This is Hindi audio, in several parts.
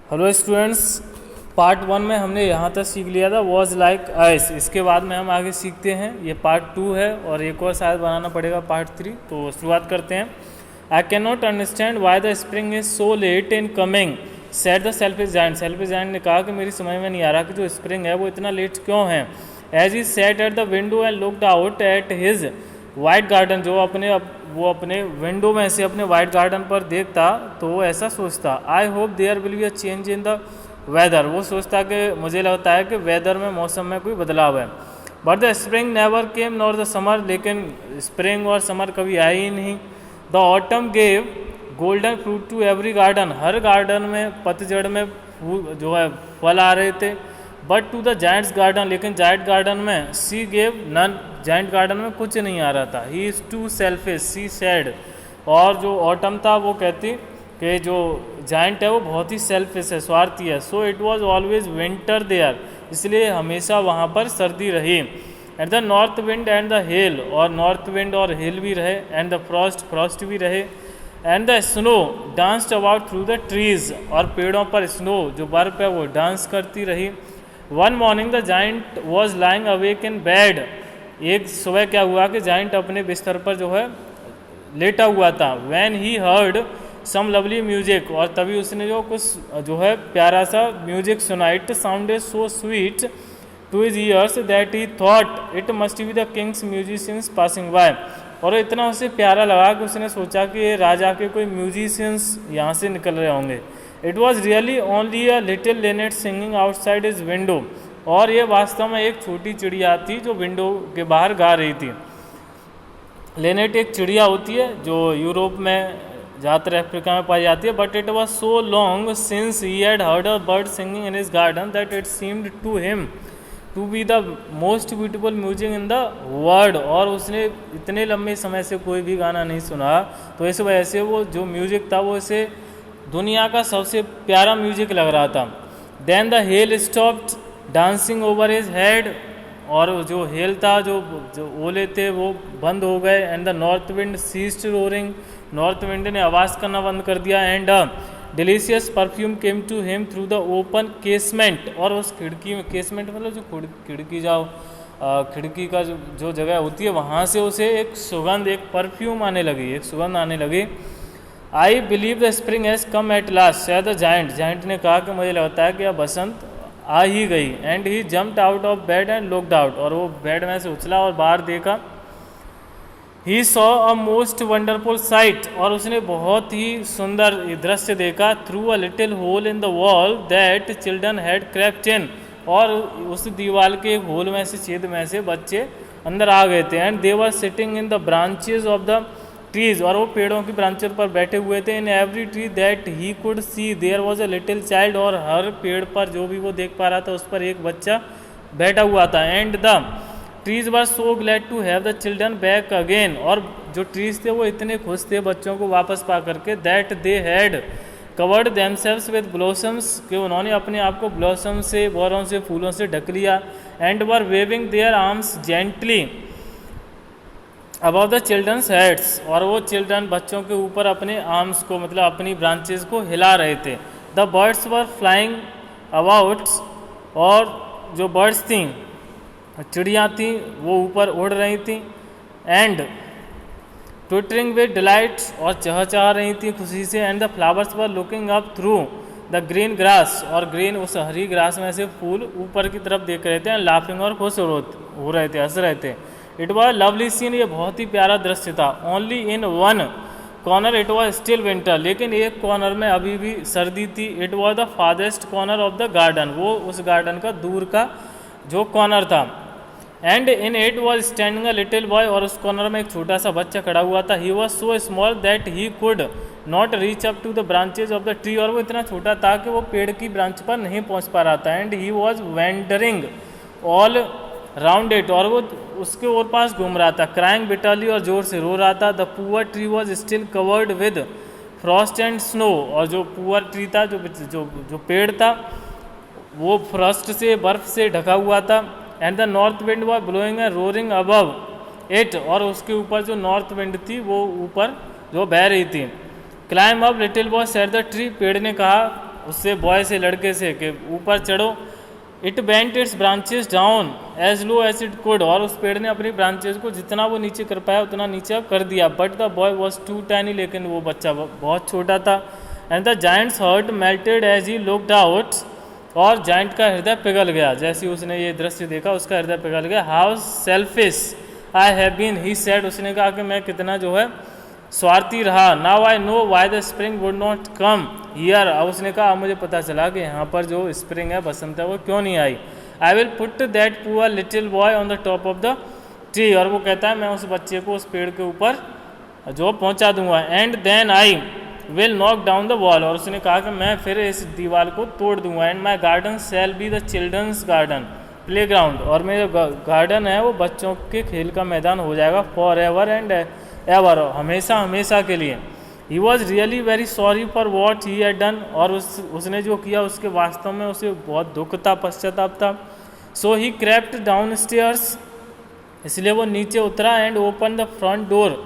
हेलो स्टूडेंट्स, पार्ट 1 में हमने यहाँ तक सीख लिया था वॉज लाइक आइस। इसके बाद में हम आगे सीखते हैं, ये पार्ट 2 है और एक और शायद बनाना पड़ेगा पार्ट 3। तो शुरुआत करते हैं। I can not understand why the spring is so let in coming set the selfish giant. Selfish giant ने कहा कि मेरी समझ में नहीं आ रहा कि जो स्प्रिंग है वो इतना लेट क्यों है। As he set at the window and looked out at his white garden, जो वो अपने विंडो में से अपने वाइट गार्डन पर देखता तो वो ऐसा सोचता, I hope there will be a change in the weather. वो सोचता कि मुझे लगता है कि वेदर में, मौसम में कोई बदलाव है। But the spring never came nor the summer, लेकिन स्प्रिंग और समर कभी आए ही नहीं। The autumn gave golden fruit to every garden, हर गार्डन में पतझड़ में जो है फल आ रहे थे। But to the giant's garden, लेकिन जायंट गार्डन में she gave none, giant garden में कुछ नहीं आ रहा था। He is too selfish she said. और जो ऑटम था वो कहती कि जो जायंट है वो बहुत ही सेल्फिश है, स्वार्थी है। So it was always winter there, इसलिए हमेशा वहाँ पर सर्दी रही। And the north wind and the hail, और नॉर्थ विंड और हिल भी रहे। एंड द फ्रॉस्ट भी रहे। And the snow danced about through the trees, और पेड़ों पर स्नो जो बर्फ है वो डांस करती रही। One morning the giant was lying awake in bed, एक सुबह क्या हुआ कि जाइंट अपने बिस्तर पर जो है लेटा हुआ था। When he heard some lovely music, और तभी उसने जो कुछ जो है प्यारा सा म्यूजिक सुना। It sounded so sweet to his ears that he thought it must be the king's musicians passing by, और इतना उसे प्यारा लगा कि उसने सोचा कि ये राजा के कोई म्यूजिशियंस यहाँ से निकल रहे होंगे। It was really only a little Lynette singing outside his window, और ये वास्तव में एक छोटी चिड़िया थी जो विंडो के बाहर गा रही थी। लिनेट एक चिड़िया होती है जो यूरोप में, ज़्यादातर अफ्रीका में पाई जाती है। But it was so long since he had heard a bird singing in his garden that it seemed to him to be the most beautiful music in the world, और उसने इतने लंबे समय से कोई भी गाना नहीं सुना, तो इस वजह से वो जो म्यूजिक था वो इसे दुनिया का सबसे प्यारा म्यूजिक लग रहा था। Then the hail stopped dancing over his head, और जो हेल था, जो ओले थे वो बंद हो गए। And the north wind ceased roaring, north wind ने आवाज़ करना बंद कर दिया। And delicious perfume came to him through the open casement, और उस खिड़की में, केसमेंट मतलब जो खिड़की खिड़की का जो जगह होती है वहाँ से उसे एक सुगंध, एक परफ्यूम आने लगी, एक सुगंध आने लगी। I believe the spring has come at last, शायद जाइंट ने कहा कि मुझे लगता है कि अब बसंत आ ही गई। And he jumped out of bed and looked out, और वो बेड में से उछला और बाहर देखा। He saw a most wonderful sight, और उसने बहुत ही सुंदर दृश्य देखा। Through a little hole in the wall that children had crept in, और उस दीवार के होल में से, छेद में से बच्चे अंदर आ गए थे। And they were sitting in the branches of the trees, और वो पेड़ों की ब्रांचेस पर बैठे हुए थे। In every tree that he could see there was a little child, और हर पेड़ पर जो भी वो देख पा रहा था उस पर एक बच्चा बैठा हुआ था। And the trees were so glad to have the children back again, और जो ट्रीज थे वो इतने खुश थे बच्चों को वापस पा करके। That they had covered themselves with blossoms, कि उन्होंने अपने आप को ब्लॉसम से, बोरों से, फूलों से ढक लिया। And were waving their arms gently above the children's heads, और वो चिल्ड्रन बच्चों के ऊपर अपने आर्म्स को, मतलब अपनी ब्रांचेस को हिला रहे थे। The birds were flying about, और जो बर्ड्स थी, चिड़ियाँ थी, वो ऊपर उड़ रही थी। एंड ट्विटरिंग विद डिलाइट, और चहचहा रही थी खुशी से। And the flowers were looking up through the green grass, और ग्रीन, उस हरी ग्रास में से फूल ऊपर की तरफ देख रहे थे। एंड लाफिंग, और खुश हो रहे थे, हंस रहे थे। इट वॉज लवली सीन, ये बहुत ही प्यारा दृश्य था। Only in one corner it was still winter, लेकिन एक कॉर्नर में अभी भी सर्दी थी। It was the forest corner of the garden, वो उस गार्डन का दूर का जो कॉर्नर था। And in it was standing a little boy, और उस कॉर्नर में एक छोटा सा बच्चा खड़ा हुआ था। He was so small that he could not reach up to the branches of the tree, और वो इतना छोटा था कि वो पेड़ की ब्रांच पर नहीं पहुंच पा रहा था। And he was wandering all round it, और वो उसके और पास घूम रहा था। क्राइंग बिटरली, और जोर से रो रहा था। The poor tree was still covered with Frost and snow, और जो पुअर ट्री था, जो पेड़ था, वो फ्रॉस्ट से, बर्फ से ढका हुआ था। And the north wind was blowing and roaring above it, और उसके ऊपर जो नॉर्थ विंड थी वो ऊपर जो बह रही थी। Climb up little boy said the tree, पेड़ ने कहा उससे बॉय से लड़के से कि ऊपर चढ़ो। It bent its branches down as low as it could, और उस पेड़ ने अपनी ब्रांचेस को जितना वो नीचे कर पाया उतना नीचे कर दिया। But the boy was too tiny, लेकिन वो बच्चा बहुत छोटा था। And the giant's heart melted as he looked out, और जाइंट का हृदय पिघल गया। जैसे उसने ये दृश्य देखा उसका हृदय पिघल गया। How selfish I have been he said, उसने कहा कि मैं कितना जो है स्वार्थी रहा। Now I know why the spring would not come here, अब उसने कहा अब मुझे पता चला कि यहाँ पर जो स्प्रिंग है, बसंत है, वो क्यों नहीं आई। I will put that poor little boy on the top of the tree, और वो कहता है मैं उस बच्चे को उस पेड़ के ऊपर जो पहुँचा दूंगा। And then I will knock down the wall, और उसने कहा कि मैं फिर इस दीवार को तोड़ दूंगा। And my garden shall be the children's garden playground, और मेरा गार्डन है वो बच्चों के खेल का मैदान हो जाएगा फॉर एवर एंड एवर, हमेशा हमेशा के लिए। He was really very sorry for what he had done, और उसने जो किया उसके वास्तव में उसे बहुत दुख था, पश्चाताप था। सो ही क्रेप्ट डाउन स्टेयर्स, इसलिए वो नीचे उतरा। And open the front door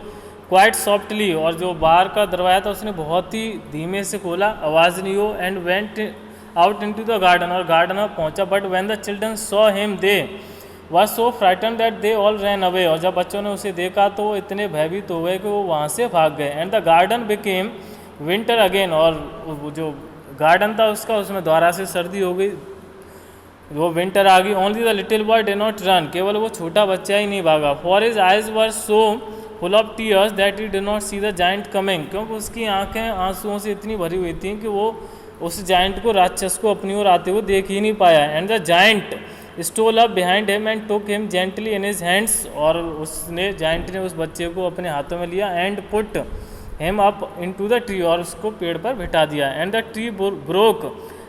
quite softly, और जो बाहर का दरवाजा था उसने बहुत ही धीमे से खोला, आवाज़ नहीं हो। And went out into the garden, और गार्डन में पहुंचा। But when the children saw him they was so frighten that they all ran away, और जब बच्चों ने उसे देखा तो वो इतने भयभीत हो गए कि वो वहाँ से भाग गए। And the garden became winter again, और जो गार्डन था उसका उसमें दोबारा से सर्दी हो गई, वो विंटर आ गई। Only the little boy did not run, केवल वो छोटा बच्चा ही नहीं भागा। For his eyes were so full of tears that he did not see the giant coming, क्योंकि उसकी आंखें आंसुओं से इतनी भरी हुई थी कि वो उस जाइंट को, राक्षस को अपनी ओर आते हुए देख ही नहीं पाया। And the giant stole up behind him and took him gently in his hands, और उसने जाइंट ने उस बच्चे को अपने हाथों में लिया। And put him up into the tree, और उसको पेड़ पर बिठा दिया। And the tree broke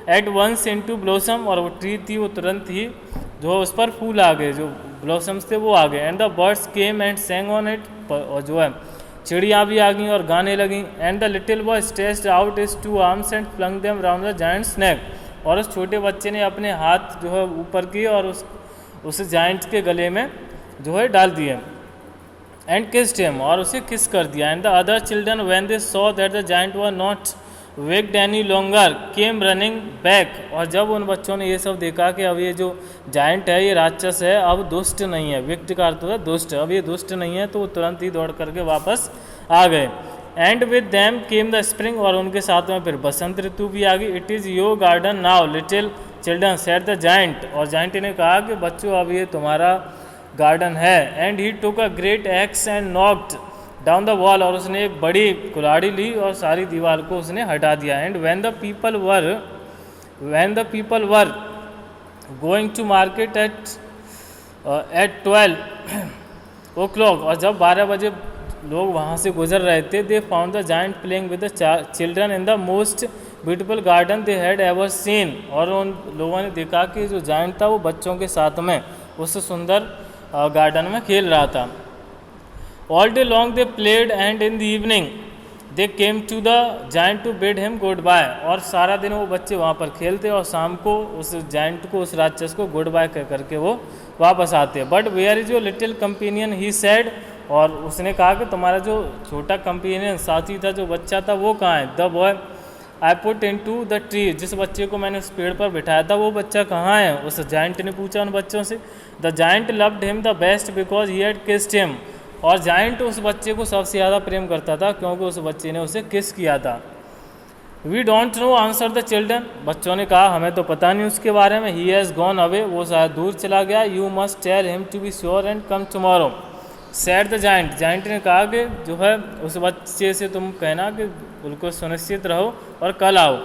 at once into blossom, और वो ट्री थी वो तुरंत ही जो उस पर फूल आ गए, जो ब्लॉसम्स थे वो आ गए। And the birds came and saying on it, और जो है चिड़ियाँ भी आ गई और गाने लगी। And the little boy stretched out his two arms and flung them round the giant's neck, और उस छोटे बच्चे ने अपने हाथ जो है ऊपर किए और उस जायंट के गले में जो है डाल दिए। एंड किस्ड हिम, और उसे किस कर दिया। And the other children when they saw that the giant were not waked any longer came running back, और जब उन बच्चों ने ये सब देखा कि अब ये जो जायंट है ये राक्षस है, अब दुष्ट नहीं है, विक्ट का अर्थ होता है दुष्ट, अब ये दुष्ट नहीं है, तो वो तुरंत ही दौड़ करके वापस आ गए। And with them came the spring, और उनके साथ में फिर बसंत ऋतु भी आ गई। It is your garden now little children said the giant, और जायंट ने कहा कि बच्चों अब ये तुम्हारा गार्डन है। And he took a great x and knocked down the wall, और उसने एक बड़ी कुल्हाड़ी ली और सारी दीवार को उसने हटा दिया। And when the people were going to market at 12 o'clock, और जब 12 बजे लोग वहाँ से गुजर रहे थे, they found the giant playing with the children in the most beautiful garden they had ever seen, और उन लोगों ने देखा कि जो जायंट था वो बच्चों के साथ में उस सुंदर गार्डन में खेल रहा था। All day long they played and in the evening they came to the giant to bid him goodbye, और सारा दिन वो बच्चे वहाँ पर खेलते और शाम को उस जायंट को, उस राक्षस को गुड बाय कह करके वो वापस आते। But where is your little companion he said, और उसने कहा कि तुम्हारा जो छोटा कंपेनियन साथी था, जो बच्चा था, वो कहाँ है। The boy I put into the tree, जिस बच्चे को मैंने उस पेड़ पर बिठाया था वो बच्चा कहाँ है, उस जायंट ने पूछा उन बच्चों से। The giant loved him the best because he had kissed him, और जायंट उस बच्चे को सबसे ज़्यादा प्रेम करता था क्योंकि उस बच्चे ने उसे किस किया था। We don't know answer the children, बच्चों ने कहा हमें तो पता नहीं उसके बारे में। ही हैज़ गॉन अवे, वो शायद दूर चला गया। You must tell him to be sure and come tomorrow said the giant, giant ने कहा कि जो है उस बच्चे से तुम कहना कि बिल्कुल सुनिश्चित रहो और कल आओ।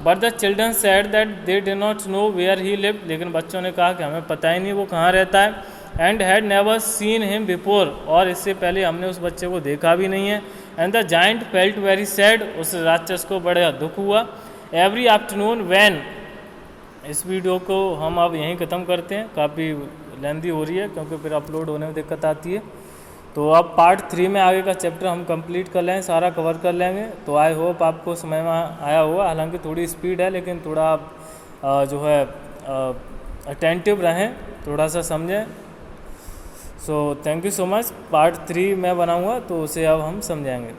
But the children said that they did not know where he lived, लेकिन बच्चों ने कहा कि हमें पता ही नहीं वो कहाँ रहता है। And had never seen him before, और इससे पहले हमने उस बच्चे को देखा भी नहीं है। And the giant felt very sad, उस राक्षस को बड़ा दुख हुआ। एवरी आफ्टरनून वैन, इस वीडियो को हम अब यहीं ख़त्म करते हैं, काफ़ी लेंदी हो रही है क्योंकि फिर अपलोड होने में दिक्कत आती है। तो अब पार्ट 3 में आगे का चैप्टर हम कंप्लीट कर लेंगे, सारा कवर कर लेंगे। तो आई होप आपको समझ में आया होगा, हालांकि थोड़ी स्पीड है लेकिन थोड़ा आप जो है अटेंटिव रहें, थोड़ा सा समझें। So thank you so much. Part 3 मैं बनाऊंगा तो उसे अब हम समझाएंगे।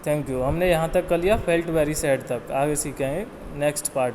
Thank you. हमने यहाँ तक कर लिया फेल्ट वेरी सैड तक, आगे सीखेंगे नेक्स्ट पार्ट।